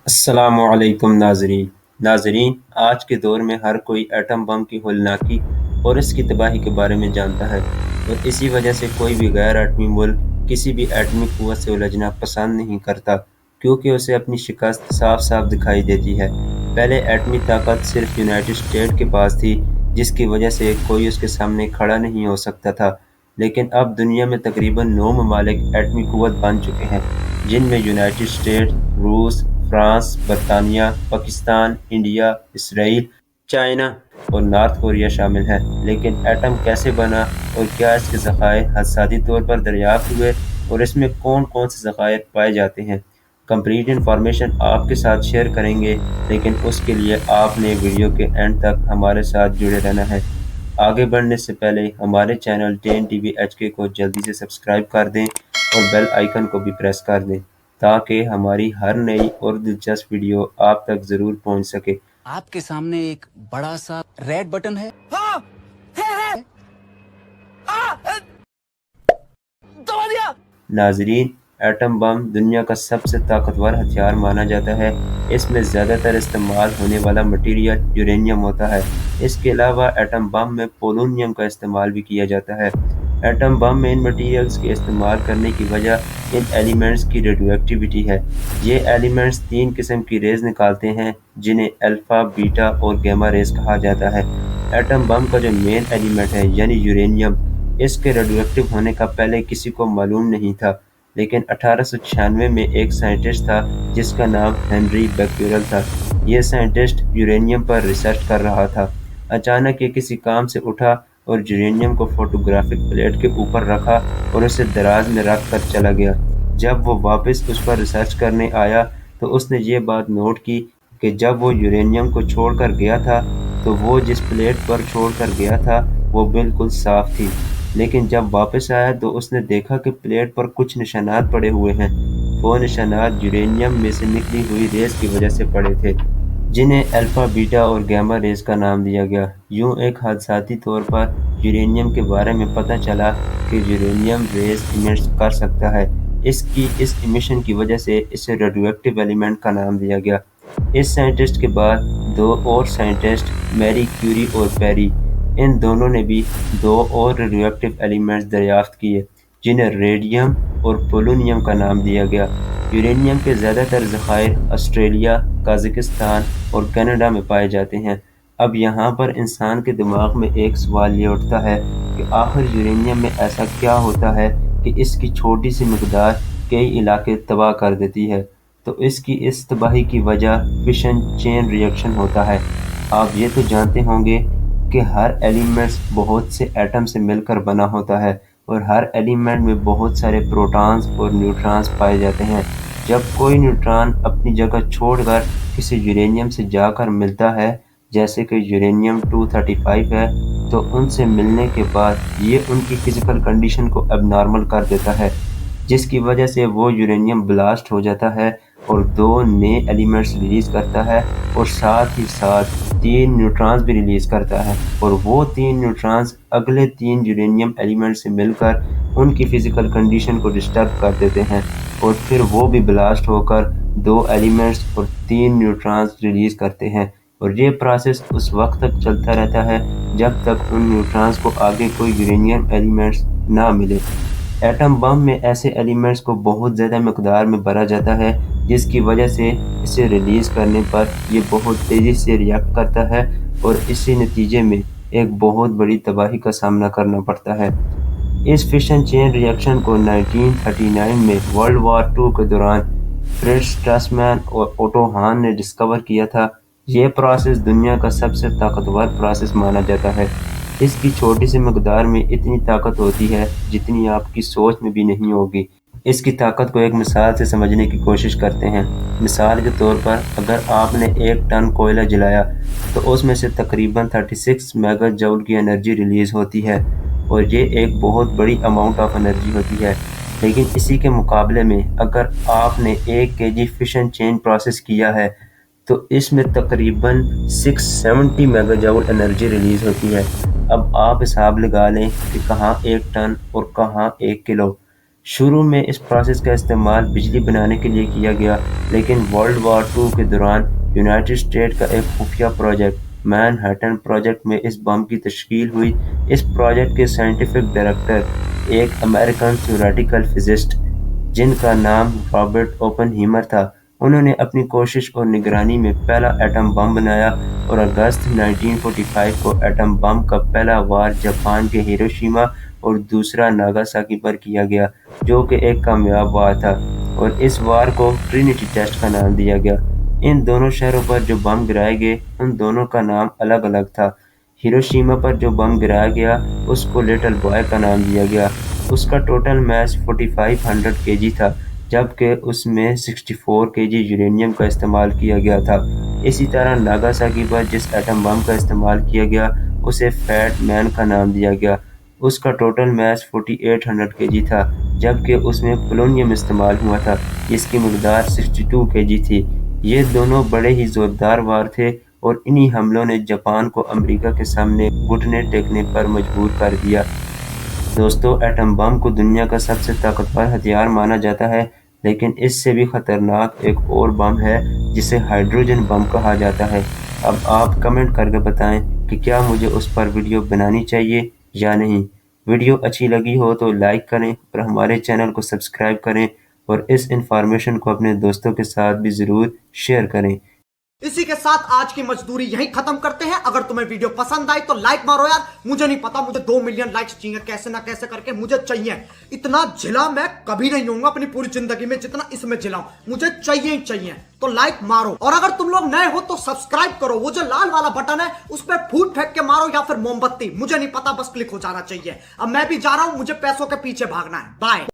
السلام علیکم ناظرین آج کے دور میں ہر کوئی ایٹم بم کی ہولناکی اور اس کی تباہی کے بارے میں جانتا ہے، اور اسی وجہ سے کوئی بھی غیر ایٹمی ملک کسی بھی ایٹمی قوت سے الجھنا پسند نہیں کرتا، کیونکہ اسے اپنی شکست صاف صاف دکھائی دیتی ہے۔ پہلے ایٹمی طاقت صرف یونائٹڈ اسٹیٹ کے پاس تھی، جس کی وجہ سے کوئی اس کے سامنے کھڑا نہیں ہو سکتا تھا، لیکن اب دنیا میں تقریباً 9 ممالک ایٹمی قوت بن چکے ہیں، جن میں یونائٹڈ اسٹیٹ، روس، فرانس، برطانیہ، پاکستان، انڈیا، اسرائیل، چائنا اور نارتھ کوریا شامل ہیں۔ لیکن ایٹم کیسے بنا اور کیا اس کے ذخائر حادثاتی طور پر دریافت ہوئے، اور اس میں کون کون سے ذخائر پائے جاتے ہیں، کمپلیٹ انفارمیشن آپ کے ساتھ شیئر کریں گے، لیکن اس کے لیے آپ نے ویڈیو کے اینڈ تک ہمارے ساتھ جڑے رہنا ہے۔ آگے بڑھنے سے پہلے ہمارے channel ten T V H K کو جلدی سے سبسکرائب کر دیں اور بیل آئیکن کو بھی پریس کر دیں، تاکہ ہماری ہر نئی اور دلچسپ ویڈیو آپ تک ضرور پہنچ سکے۔ آپ کے سامنے ایک بڑا سا ریڈ بٹن ہے، دبا دیا۔ ناظرین، ایٹم بم دنیا کا سب سے طاقتور ہتھیار مانا جاتا ہے۔ اس میں زیادہ تر استعمال ہونے والا مٹیریل یورینیم ہوتا ہے۔ اس کے علاوہ ایٹم بم میں پولونیم کا استعمال بھی کیا جاتا ہے۔ ایٹم بم میں ان مٹیریلز کے استعمال کرنے کی وجہ ان ایلیمنٹس کی ریڈیو ایکٹیویٹی ہے۔ یہ ایلیمنٹس 3 قسم کی ریز نکالتے ہیں، جنہیں الفا، بیٹا اور گیما ریز کہا جاتا ہے۔ ایٹم بم کا جو مین ایلیمنٹ ہے یعنی یورینیم، اس کے ریڈیو ایکٹیو ہونے کا پہلے کسی کو معلوم نہیں تھا، لیکن 1896 میں ایک سائنٹسٹ تھا جس کا نام ہنری بیکریل تھا۔ یہ سائنٹسٹ یورینیم پر ریسرچ کر رہا تھا۔ اچانک یہ کسی کام سے اٹھا اور یورینیم کو فوٹوگرافک پلیٹ کے اوپر رکھا اور اسے دراز میں رکھ کر چلا گیا۔ جب وہ واپس اس پر ریسرچ کرنے آیا تو اس نے یہ بات نوٹ کی کہ جب وہ یورینیم کو چھوڑ کر گیا تھا تو وہ جس پلیٹ پر چھوڑ کر گیا تھا وہ بالکل صاف تھی، لیکن جب واپس آیا تو اس نے دیکھا کہ پلیٹ پر کچھ نشانات پڑے ہوئے ہیں۔ وہ نشانات یورینیم میں سے نکلی ہوئی ریز کی وجہ سے پڑے تھے، جنہیں الفا، بیٹا اور گیما ریز کا نام دیا گیا۔ یوں ایک حادثاتی طور پر یورینیم کے بارے میں پتہ چلا کہ یورینیم ریز ایمٹ کر سکتا ہے۔ اس ایمیشن کی وجہ سے اسے ریڈیو ایکٹیو ایلیمنٹ کا نام دیا گیا۔ اس سائنٹسٹ کے بعد 2 اور سائنٹسٹ، میری کیوری اور پیری، ان دونوں نے بھی 2 اور ریڈیو ایکٹیو ایلیمنٹس دریافت کیے، جنہیں ریڈیم اور پولونیم کا نام دیا گیا۔ یورینیم کے زیادہ تر ذخائر آسٹریلیا، قازقستان اور کینیڈا میں پائے جاتے ہیں۔ اب یہاں پر انسان کے دماغ میں ایک سوال یہ اٹھتا ہے کہ آخر یورینیم میں ایسا کیا ہوتا ہے کہ اس کی چھوٹی سی مقدار کئی علاقے تباہ کر دیتی ہے؟ تو اس تباہی کی وجہ فشن چین ری ایکشن ہوتا ہے۔ آپ یہ تو جانتے ہوں گے کہ ہر ایلیمنٹس بہت سے ایٹم سے مل کر بنا ہوتا ہے، اور ہر ایلیمنٹ میں بہت سارے پروٹونز اور نیوٹرانز پائے جاتے ہیں۔ جب کوئی نیوٹران اپنی جگہ چھوڑ کر کسی یورینیم سے جا کر ملتا ہے، جیسے کہ یورینیم 235 ہے، تو ان سے ملنے کے بعد یہ ان کی فزیکل کنڈیشن کو اب نارمل کر دیتا ہے، جس کی وجہ سے وہ یورینیم بلاسٹ ہو جاتا ہے اور 2 نئے ایلیمنٹس ریلیز کرتا ہے، اور ساتھ ہی ساتھ 3 نیوٹرانز بھی ریلیز کرتا ہے، اور وہ 3 نیوٹرانز اگلے 3 یورینیم ایلیمنٹ سے مل کر ان کی فزیکل کنڈیشن کو ڈسٹرب کر دیتے ہیں، اور پھر وہ بھی بلاسٹ ہو کر 2 ایلیمنٹس اور 3 نیوٹرانز ریلیز کرتے ہیں، اور یہ پروسیس اس وقت تک چلتا رہتا ہے جب تک ان نیوٹرانز کو آگے کوئی یورینیم ایلیمنٹس نہ ملے۔ ایٹم بم میں ایسے ایلیمنٹس کو بہت زیادہ مقدار میں بھرا جاتا ہے، جس کی وجہ سے اسے ریلیز کرنے پر یہ بہت تیزی سے ریئیکٹ کرتا ہے، اور اسی نتیجے میں ایک بہت بڑی تباہی کا سامنا کرنا پڑتا ہے۔ اس فشن چین ری ایکشن کو 1939 میں ورلڈ وار 2 کے دوران فریڈ سٹراسمان اور اوٹو ہان نے ڈسکور کیا تھا۔ یہ پروسیس دنیا کا سب سے طاقتور پروسیس مانا جاتا ہے۔ اس کی چھوٹی سی مقدار میں اتنی طاقت ہوتی ہے جتنی آپ کی سوچ میں بھی نہیں ہوگی۔ اس کی طاقت کو ایک مثال سے سمجھنے کی کوشش کرتے ہیں۔ مثال کے طور پر اگر آپ نے 1 ٹن کوئلہ جلایا تو اس میں سے تقریباً 36 میگا جاؤل کی انرجی ریلیز ہوتی ہے، اور یہ ایک بہت بڑی اماؤنٹ آف انرجی ہوتی ہے۔ لیکن اسی کے مقابلے میں اگر آپ نے 1 kg فشن چین پروسیس کیا ہے تو اس میں تقریباً 670 میگا جاؤل انرجی ریلیز ہوتی ہے۔ اب آپ حساب لگا لیں کہ کہاں 1 ٹن اور کہاں 1 کلو۔ شروع میں اس پروسیس کا استعمال بجلی بنانے کے لیے کیا گیا، لیکن ورلڈ وار II کے دوران یونائٹڈ اسٹیٹ کا ایک خفیہ پروجیکٹ مین ہیٹن پروجیکٹ میں اس بم کی تشکیل ہوئی۔ اس پروجیکٹ کے سائنٹیفک ڈائریکٹر ایک امریکن تھیوریٹیکل فزسٹ جن کا نام رابرٹ اوپن ہیمر تھا، انہوں نے اپنی کوشش اور نگرانی میں پہلا ایٹم بم بنایا اور اگست 1945 کو ایٹم بم کا پہلا وار جاپان کے ہیروشیما اور دوسرا ناگاساکی پر کیا گیا، جو کہ ایک کامیاب وار تھا، اور اس وار کو ٹرینیٹی ٹیسٹ کا نام دیا گیا۔ ان دونوں شہروں پر جو بم گرائے گئے ان دونوں کا نام الگ الگ تھا۔ ہیروشیما پر جو بم گرایا گیا اس کو لٹل بوائے کا نام دیا گیا۔ اس کا ٹوٹل میس 4500 kg تھا، جبکہ اس میں 64 kg یورینیم کا استعمال کیا گیا تھا۔ اسی طرح ناگاساکی پر جس ایٹم بم کا استعمال کیا گیا اسے فیٹ مین کا نام دیا گیا۔ اس کا ٹوٹل میس 4800 kg تھا، جبکہ اس میں پولونیم استعمال ہوا تھا جس کی مقدار 62 kg تھی۔ یہ دونوں بڑے ہی زوردار وار تھے اور انہی حملوں نے جاپان کو امریکہ کے سامنے گھٹنے ٹیکنے پر مجبور کر دیا۔ دوستو، ایٹم بم کو دنیا کا سب سے طاقتور ہتھیار مانا جاتا ہے، لیکن اس سے بھی خطرناک ایک اور بم ہے جسے ہائیڈروجن بم کہا جاتا ہے۔ اب آپ کمنٹ کر کے بتائیں کہ کیا مجھے اس پر ویڈیو بنانی چاہیے یا نہیں۔ ویڈیو اچھی لگی ہو تو لائک کریں اور ہمارے چینل کو سبسکرائب کریں اور اس انفارمیشن کو اپنے دوستوں کے ساتھ بھی ضرور شیئر کریں۔ اسی کے ساتھ آج کی مزدوری یہیں ختم کرتے ہیں۔ اگر تمہیں ویڈیو پسند آئی تو لائک مارو یار، مجھے نہیں پتا، مجھے 2 ملین لائکس چاہیے، کیسے نہ کیسے کر کے مجھے چاہیے۔ اتنا جھلا میں کبھی نہیں ہوں گا اپنی پوری زندگی میں جتنا اس میں جھلا ہوں، مجھے چاہیے ہی چاہیے، تو لائک مارو۔ اور اگر تم لوگ نئے ہو تو سبسکرائب کرو، وہ جو لال والا بٹن ہے اس پہ پھوٹ پھینک کے مارو یا پھر موم بتی، مجھے نہیں پتا، بس کلک ہو جانا چاہیے۔ اب میں بھی جا رہا ہوں، مجھے پیسوں کے پیچھے بھاگنا ہے۔ بائے۔